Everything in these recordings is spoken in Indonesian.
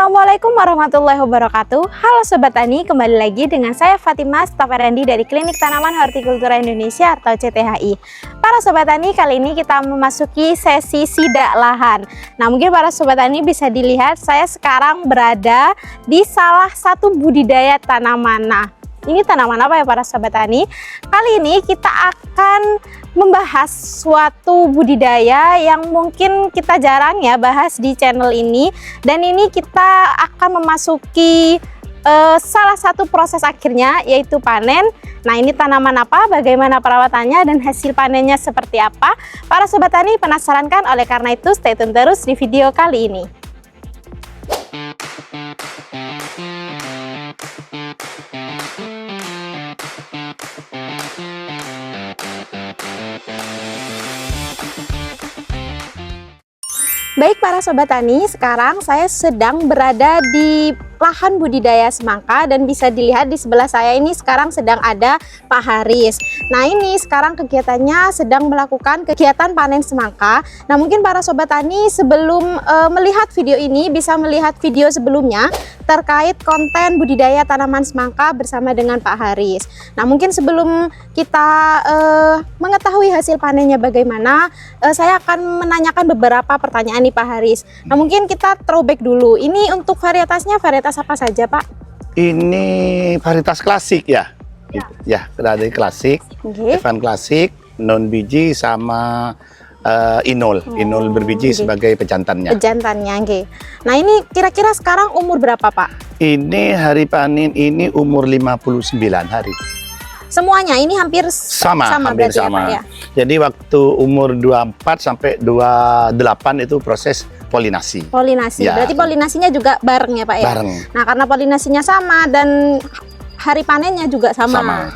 Assalamualaikum warahmatullahi wabarakatuh. Halo Sobat Tani, kembali lagi dengan saya Fatimah Stafarendi dari Klinik Tanaman Hortikultura Indonesia atau CTHI. Para Sobat Tani, kali ini kita memasuki sesi sidak lahan. Nah, mungkin para Sobat Tani bisa dilihat saya sekarang berada di salah satu budidaya tanaman. Nah, ini tanaman apa ya para Sobat Tani? Kali ini kita akan membahas suatu budidaya yang mungkin kita jarang ya bahas di channel ini. Dan ini kita akan memasuki salah satu proses akhirnya, yaitu panen. Nah, ini tanaman apa, bagaimana perawatannya, dan hasil panennya seperti apa? Para Sobat Tani penasaran kan? Oleh karena itu stay tune terus di video kali ini. Baik para Sobat Tani, sekarang saya sedang berada di lahan budidaya semangka dan bisa dilihat di sebelah saya ini sekarang sedang ada Pak Haris. Nah, ini sekarang kegiatannya sedang melakukan kegiatan panen semangka. Nah, mungkin para Sobat Tani sebelum melihat video ini bisa melihat video sebelumnya terkait konten budidaya tanaman semangka bersama dengan Pak Haris. Nah, mungkin sebelum kita mengetahui hasil panennya bagaimana, saya akan menanyakan beberapa pertanyaan nih Pak Haris. Nah, mungkin kita throwback dulu. Ini untuk varietasnya varietas apa saja, Pak? Ini varietas klasik ya. Ya, dari klasik, Evan klasik, non biji sama inol. Inol berbiji sebagai pejantannya. Pejantannya, oke. Nah, ini kira-kira sekarang umur berapa, Pak? Ini hari panen ini umur 59 hari. Semuanya ini hampir sama hampir berarti sama. Ya, Pak, ya? Jadi waktu umur 24 sampai 28 itu proses polinasi. Polinasi. Ya. Berarti polinasinya juga bareng ya, Pak ya? Bareng. Nah, karena polinasinya sama dan hari panennya juga sama.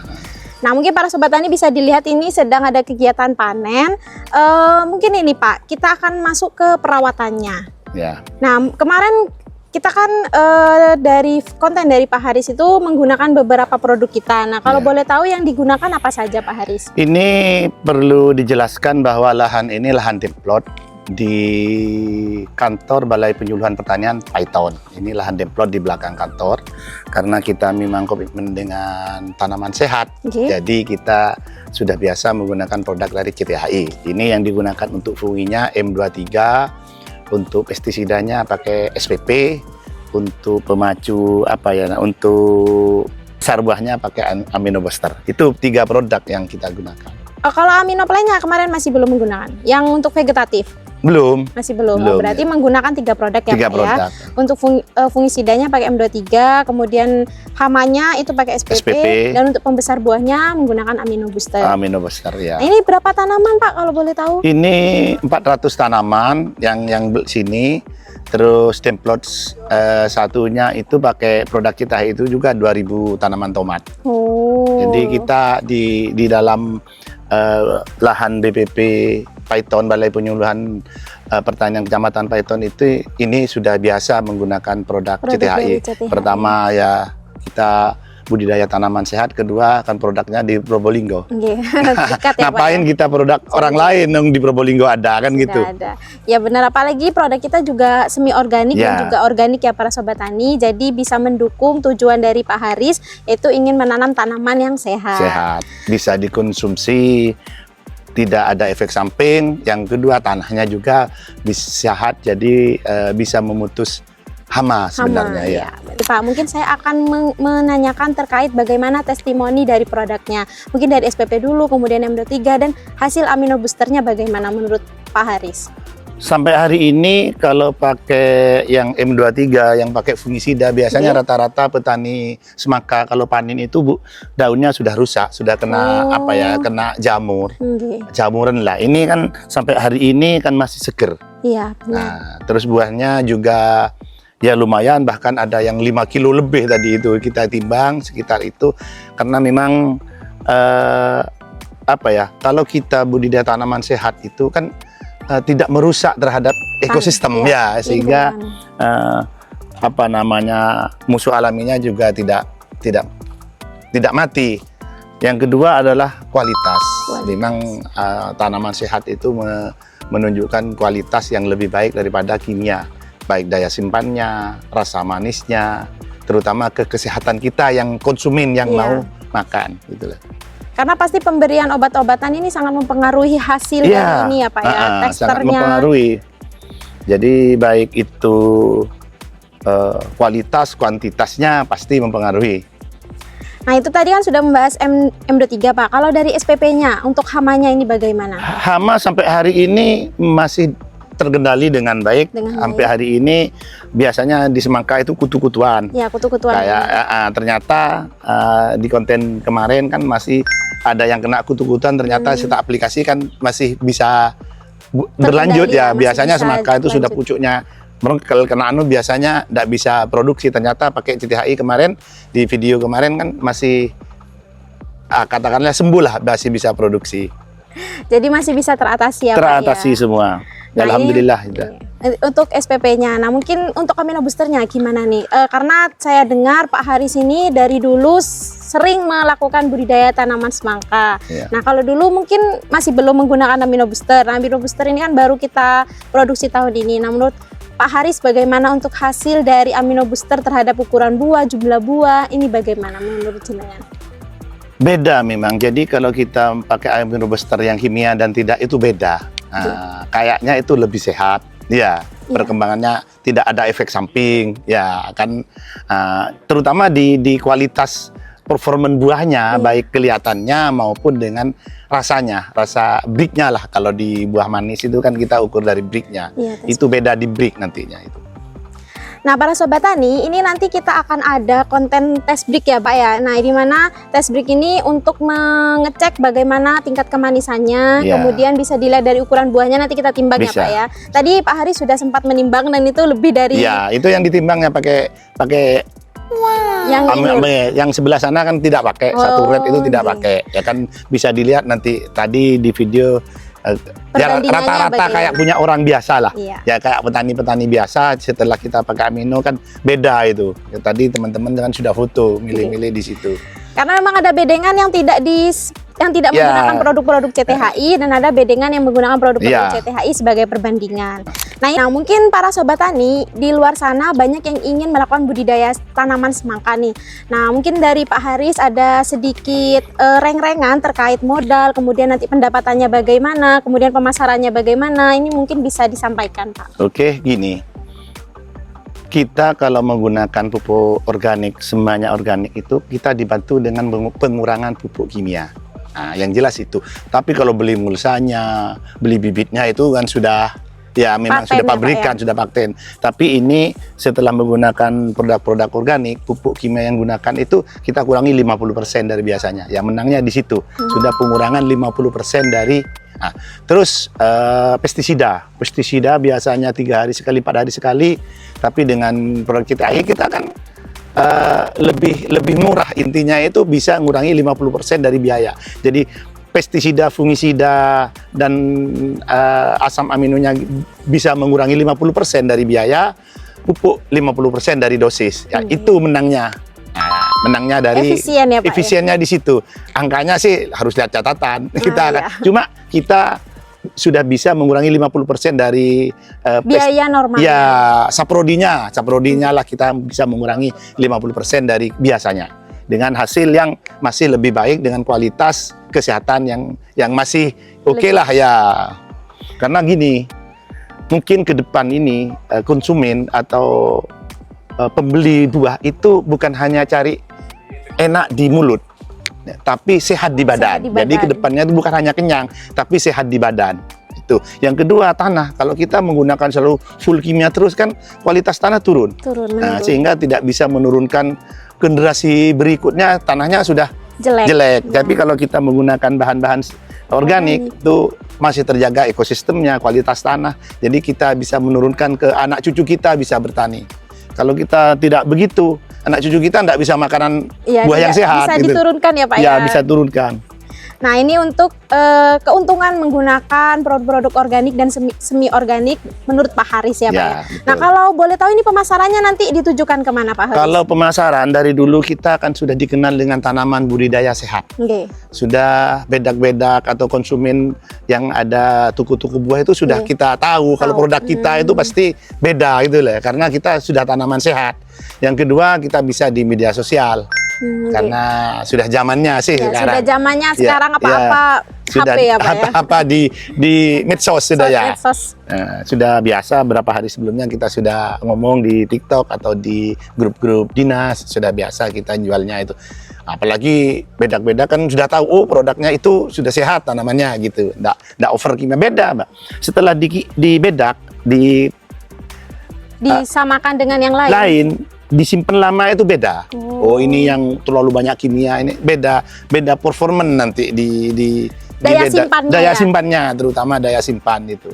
Nah, mungkin para Sobat Tani bisa dilihat ini sedang ada kegiatan panen. Mungkin ini Pak, kita akan masuk ke perawatannya. Ya. Nah, kemarin kita kan dari konten dari Pak Haris itu menggunakan beberapa produk kita. Nah, kalau boleh tahu yang digunakan apa saja Pak Haris? Ini perlu dijelaskan bahwa lahan ini lahan templot di kantor Balai Penyuluhan Pertanian Paiton. Ini lahan templot di belakang kantor karena kita memang komitmen dengan tanaman sehat. Jadi kita sudah biasa menggunakan produk dari CTHI. Ini yang digunakan untuk funginya M23, untuk pestisidanya pakai SPP, untuk pemacu untuk besar buahnya pakai amino booster. Itu 3 produk yang kita gunakan. Kalau amino play-nya kemarin masih belum menggunakan. Yang untuk vegetatif? Belum. Masih belum. Berarti menggunakan 3 produk ya, Pak ya. Untuk fungisidanya pakai M23, kemudian hamanya itu pakai SPP, dan untuk pembesar buahnya menggunakan amino booster. Amino booster ya. Nah, ini berapa tanaman Pak kalau boleh tahu? Ini 400 tanaman yang sini. Terus templot satunya itu pakai produk kita itu juga 2000 tanaman tomat. Jadi kita di dalam lahan BPP Paiton, Balai Penyuluhan Pertanian Kecamatan Paiton itu ini sudah biasa menggunakan produk CTHI. Pertama ya kita budidaya tanaman sehat, kedua kan produknya di Probolinggo. Ngapain kita produk orang lain yang di Probolinggo ada kan gitu. Ada. Ya benar, apalagi produk kita juga semi organik dan juga organik ya para Sobat Tani. Jadi bisa mendukung tujuan dari Pak Haris, yaitu ingin menanam tanaman yang sehat. Sehat, bisa dikonsumsi, tidak ada efek samping. Yang kedua tanahnya juga bisa sehat, jadi bisa memutus hama sebenarnya ya. Pak, mungkin saya akan menanyakan terkait bagaimana testimoni dari produknya. Mungkin dari SPP dulu, kemudian M23, dan hasil amino boosternya bagaimana menurut Pak Haris? Sampai hari ini kalau pakai yang M23 yang pakai fungisida biasanya rata-rata petani semangka kalau panen itu daunnya sudah rusak, sudah kena kena jamur. Jamuran lah. Ini kan sampai hari ini kan masih seger. Iya, benar. Nah, terus buahnya juga ya lumayan, bahkan ada yang 5 kilo lebih tadi itu kita timbang sekitar itu, karena memang kalau kita budidaya tanaman sehat itu kan tidak merusak terhadap ekosistem sehingga musuh alaminya juga tidak mati. Yang kedua adalah kualitas. Memang tanaman sehat itu menunjukkan kualitas yang lebih baik daripada kimia. baik daya simpannya, rasa manisnya, terutama ke kesehatan kita yang konsumen yang mau makan gitu loh. Karena pasti pemberian obat-obatan ini sangat mempengaruhi hasil dari ini ya Pak ya, teksturnya. Sangat mempengaruhi. Jadi baik itu kualitas, kuantitasnya pasti mempengaruhi. Nah itu tadi kan sudah membahas MD3 Pak. Kalau dari SPP-nya untuk hamanya ini bagaimana? Hama sampai hari ini masih terkendali dengan baik. Sampai hari ini biasanya di semangka itu kutu-kutuan. Ya, kutu-kutuan. Kayak ternyata di konten kemarin kan masih ada yang kena kutu-kutuan. Ternyata setelah aplikasi kan masih bisa berlanjut ya. Biasanya semangka itu sudah pucuknya. Kalau kena biasanya tidak bisa produksi. Ternyata pakai CTHI kemarin di video kemarin kan masih katakanlah sembuh lah, masih bisa produksi. Jadi masih bisa teratasi ya Pak ya? Teratasi semua. Nah, alhamdulillah. Untuk SPP-nya, nah mungkin untuk Amino Booster-nya gimana nih? Karena saya dengar Pak Haris ini dari dulu sering melakukan budidaya tanaman semangka. Nah kalau dulu mungkin masih belum menggunakan Amino Booster. Nah Amino Booster ini kan baru kita produksi tahun ini. Nah menurut Pak Haris bagaimana untuk hasil dari Amino Booster terhadap ukuran buah, jumlah buah, ini bagaimana menurut jenengan? Beda memang, jadi kalau kita pakai Amino Booster yang kimia dan tidak itu beda. Kayaknya itu lebih sehat, ya. Perkembangannya tidak ada efek samping, ya kan. Terutama di kualitas performan buahnya, baik kelihatannya maupun dengan rasanya, rasa bricknya lah. Kalau di buah manis itu kan kita ukur dari bricknya, itu beda di brick nantinya itu. Nah para sobat tani, ini nanti kita akan ada konten tes brick ya Pak ya. Nah di mana tes brick ini untuk mengecek bagaimana tingkat kemanisannya, kemudian bisa dilihat dari ukuran buahnya, nanti kita timbang ya Pak ya. Tadi Pak Haris sudah sempat menimbang dan itu lebih dari. Ya itu yang ditimbangnya pakai yang sebelah sana kan tidak pakai, satu red itu tidak pakai, ya kan bisa dilihat nanti tadi di video. Ya rata-rata kayak punya orang biasa lah, ya kayak petani-petani biasa. Setelah kita pakai amino kan beda itu. Ya, tadi teman-teman kan sudah foto, milih-milih di situ. Karena memang ada bedengan yang tidak menggunakan produk-produk CTHI dan ada bedengan yang menggunakan produk-produk CTHI sebagai perbandingan. Nah, mungkin para sobat tani di luar sana banyak yang ingin melakukan budidaya tanaman semangka nih. Nah, mungkin dari Pak Haris ada sedikit reng-rengan terkait modal, kemudian nanti pendapatannya bagaimana, kemudian pemasarannya bagaimana. Ini mungkin bisa disampaikan, Pak. Oke, gini. Kita kalau menggunakan pupuk organik, semuanya organik itu kita dibantu dengan pengurangan pupuk kimia. Nah, yang jelas itu. Tapi kalau beli mulsanya, beli bibitnya itu kan sudah ya memang paten, sudah pabrikan, sudah paten. Tapi ini setelah menggunakan produk-produk organik, pupuk kimia yang gunakan itu kita kurangi 50% dari biasanya. Ya menangnya di situ. Sudah pengurangan 50% dari. Nah, terus pestisida biasanya 3 hari sekali, 4 hari sekali. Tapi dengan produk kita kan lebih murah. Intinya itu bisa ngurangi 50% dari biaya. Jadi pestisida, fungisida, dan asam aminonya bisa mengurangi 50% dari biaya, pupuk 50% dari dosis. Ya, itu menangnya. Nah, menangnya dari efisiennya di situ. Angkanya sih harus lihat catatan. Cuma kita sudah bisa mengurangi 50% dari biaya normal. Ya, saprodinya lah kita bisa mengurangi 50% dari biasanya. Dengan hasil yang masih lebih baik, dengan kualitas kesehatan yang masih oke lah ya. Karena gini, mungkin ke depan ini konsumen atau pembeli buah itu bukan hanya cari enak di mulut, tapi sehat di badan. Jadi ke depannya itu bukan hanya kenyang, tapi sehat di badan. Itu. Yang kedua, tanah. Kalau kita menggunakan selalu full kimia terus kan kualitas tanah turun. Nah, sehingga tidak bisa menurunkan generasi berikutnya, tanahnya sudah jelek. Tapi kalau kita menggunakan bahan-bahan organik itu masih terjaga ekosistemnya, kualitas tanah. Jadi kita bisa menurunkan ke anak cucu kita bisa bertani. Kalau kita tidak begitu, anak cucu kita tidak bisa makanan buah yang sehat. Bisa gitu. Diturunkan ya Pak ya? Ya, bisa turunkan. Nah, ini untuk keuntungan menggunakan produk-produk organik dan semi organik menurut Pak Haris ya, Pak ya. Betul. Nah, kalau boleh tahu ini pemasarannya nanti ditujukan kemana, Pak Haris? Kalau pemasaran dari dulu kita kan sudah dikenal dengan tanaman budidaya sehat. Oke. Sudah bedak-bedak atau konsumen yang ada tuku-tuku buah itu sudah kita tahu kalau produk kita itu pasti beda gitu lah, karena kita sudah tanaman sehat. Yang kedua, kita bisa di media sosial. Karena sudah zamannya sih ya, sekarang. sudah zamannya sekarang apa-apa sudah HP ya, Pak ya. apa-apa di medsos sudah ya. Medsos. Sudah biasa berapa hari sebelumnya kita sudah ngomong di TikTok atau di grup-grup dinas, sudah biasa kita jualnya itu. Apalagi bedak-bedak kan sudah tahu, oh produknya itu sudah sehat tanamannya gitu. Nggak over kimia, beda, Mbak. Setelah di bedak, disamakan dengan yang lain. Disimpan lama itu beda. Oh, ini yang terlalu banyak kimia, ini beda performan nanti di daya simpannya. Daya simpannya, terutama daya simpan itu.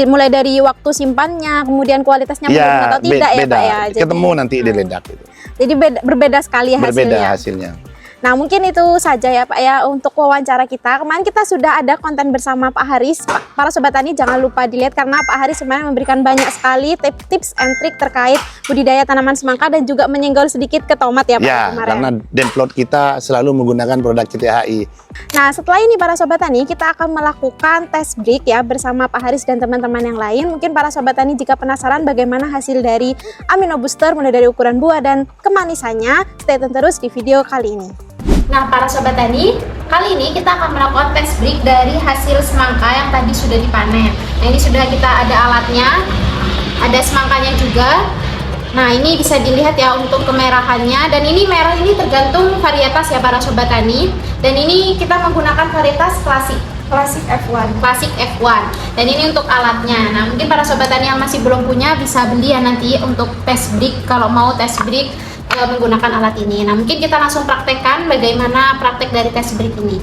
Mulai dari waktu simpannya, kemudian kualitasnya menurun atau tidak ya, Pak ya. Jadi, ketemu nanti di bedak itu. Jadi berbeda sekali hasilnya. Berbeda hasilnya. Nah, mungkin itu saja ya Pak ya untuk wawancara kita. Kemarin kita sudah ada konten bersama Pak Haris. Para Sobat Tani jangan lupa dilihat karena Pak Haris sebenarnya memberikan banyak sekali tips and trik terkait budidaya tanaman semangka dan juga menyenggol sedikit ke tomat ya Pak. Ya, kemarin. Karena Denplot kita selalu menggunakan produk CTHI. Nah, setelah ini para Sobat Tani kita akan melakukan test break ya bersama Pak Haris dan teman-teman yang lain. Mungkin para Sobat Tani jika penasaran bagaimana hasil dari Amino Booster mulai dari ukuran buah dan kemanisannya, stay tune terus di video kali ini. Nah, para Sobat Tani, kali ini kita akan melakukan test break dari hasil semangka yang tadi sudah dipanen. Nah, ini sudah kita ada alatnya, ada semangkanya juga. Nah, ini bisa dilihat ya untuk kemerahannya, dan ini merah ini tergantung varietas ya para Sobat Tani. Dan ini kita menggunakan varietas klasik F1. Dan ini untuk alatnya. Nah, mungkin para Sobat Tani yang masih belum punya bisa beli ya nanti untuk test break kalau mau test break menggunakan alat ini. Nah, mungkin kita langsung praktekkan bagaimana praktek dari test break ini.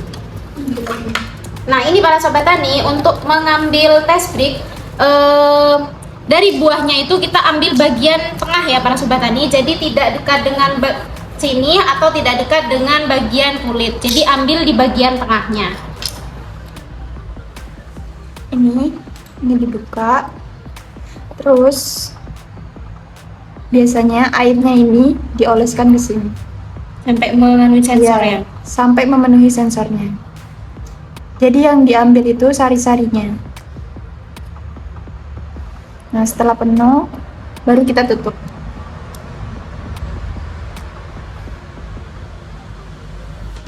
Nah, ini para Sobat Tani untuk mengambil test break dari buahnya itu kita ambil bagian tengah ya para Sobat Tani. Jadi tidak dekat dengan sini atau tidak dekat dengan bagian kulit. Jadi ambil di bagian tengahnya. Ini dibuka. Terus biasanya airnya ini dioleskan ke sini Sampai memenuhi sensornya. Sampai memenuhi sensornya. Jadi yang diambil itu sari-sarinya. Nah, setelah penuh baru kita tutup.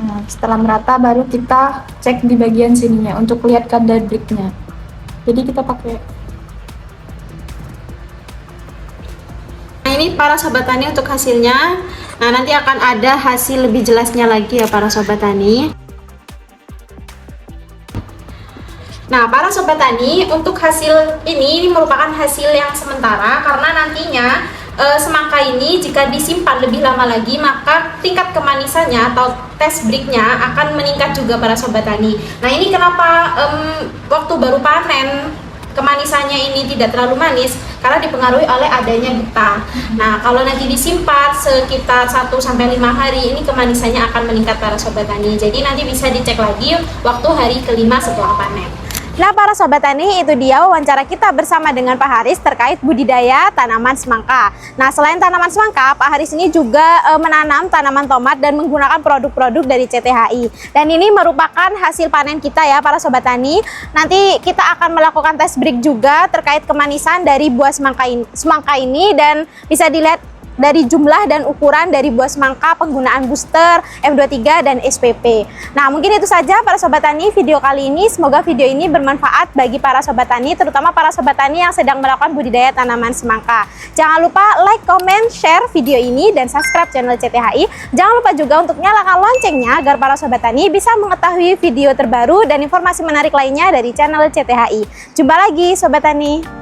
Nah, setelah merata baru kita cek di bagian sininya untuk lihat kadar breaknya. Jadi kita pakai. Nah, ini para Sobat Tani untuk hasilnya. Nah, nanti akan ada hasil lebih jelasnya lagi ya para Sobat Tani. Nah, para Sobat Tani, untuk hasil ini merupakan hasil yang sementara karena nantinya semangka ini jika disimpan lebih lama lagi maka tingkat kemanisannya atau test breaknya akan meningkat juga para Sobat Tani. Nah, ini kenapa waktu baru panen kemanisannya ini tidak terlalu manis, karena dipengaruhi oleh adanya getah. Nah, kalau nanti disimpan sekitar 1-5 hari ini kemanisannya akan meningkat para Sobat Tani. Jadi nanti bisa dicek lagi waktu hari kelima setelah panen. Nah, para Sobat Tani, itu dia wawancara kita bersama dengan Pak Haris terkait budidaya tanaman semangka. Nah, selain tanaman semangka, Pak Haris ini juga menanam tanaman tomat dan menggunakan produk-produk dari CTHI. Dan ini merupakan hasil panen kita ya para Sobat Tani. Nanti kita akan melakukan test break juga terkait kemanisan dari buah semangka ini dan bisa dilihat dari jumlah dan ukuran dari buah semangka, penggunaan booster, F23 dan SPP. Nah, mungkin itu saja para Sobat Tani video kali ini. Semoga video ini bermanfaat bagi para Sobat Tani, terutama para Sobat Tani yang sedang melakukan budidaya tanaman semangka. Jangan lupa like, comment, share video ini dan subscribe channel CTHI. Jangan lupa juga untuk nyalakan loncengnya agar para Sobat Tani bisa mengetahui video terbaru dan informasi menarik lainnya dari channel CTHI. Jumpa lagi Sobat Tani.